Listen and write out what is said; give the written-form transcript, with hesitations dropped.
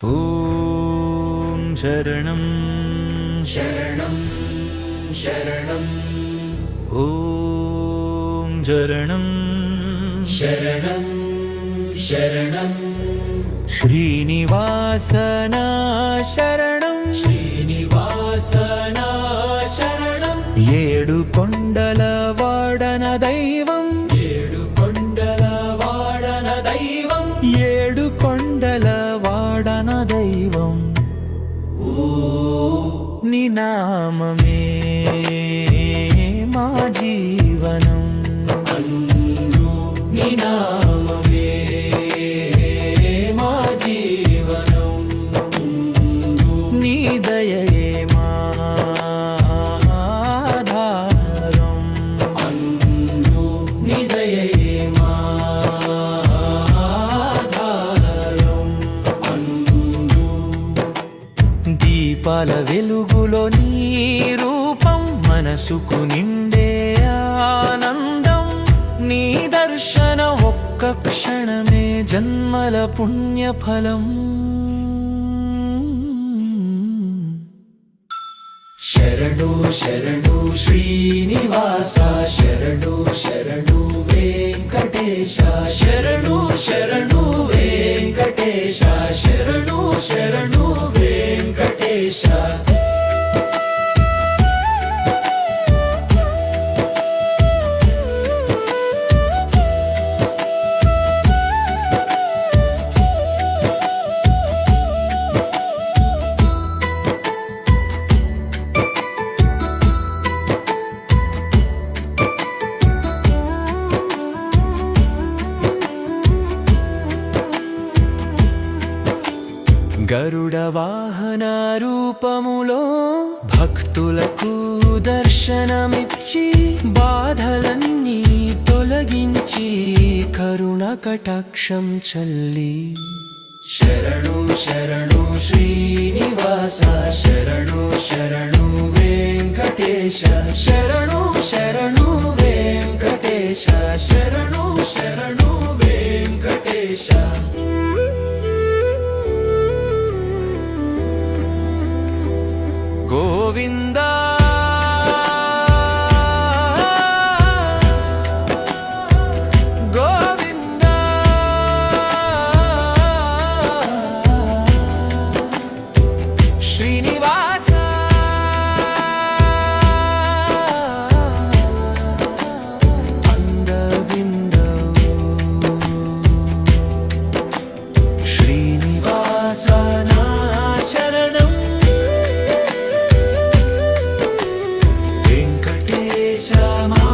ఓం శరణం శరణం శరణం ఓం శరణం శరణం శరణం శ్రీనివాసన శరణం శ్రీనివాసన శరణం ఏడు కొండల వాడన దైవం ఏడు కొండల వాడన దైవం ఏడు కొండల వాడన దైవం నీ నామమే మా జీవనం నీ నామమే మా జీవనం నీ దయయే మా ఆధారం నీ దయయే మా ఆధారం దీపాల వెలుగులో నీ రూపం మనసుకు నిండే ఆనందం నీ దర్శన ఒక్క క్షణమే జన్మల పుణ్యఫలం శరణు శరణు శ్రీనివాస శరణు శరణు వెంకటేశ శరణు శరణు వెంకటేశ శరణు శరణు వెంకటేశ గరుడ వాహన రూపములో భక్తులకు దర్శనమిచ్చి బాధలన్నీ తొలగించి కరుణ కటాక్షం చల్లి శరణు శరణు శ్రీనివాస శరణు శరణు వెంకటేశ శరణు శరణు వెంకటేశ శరణు శరణు వెంకటేశ గోవింద గోవింద శ్రీనివాస అందవింద శ్రీనివాస నా శరణం వెంకటేశ మా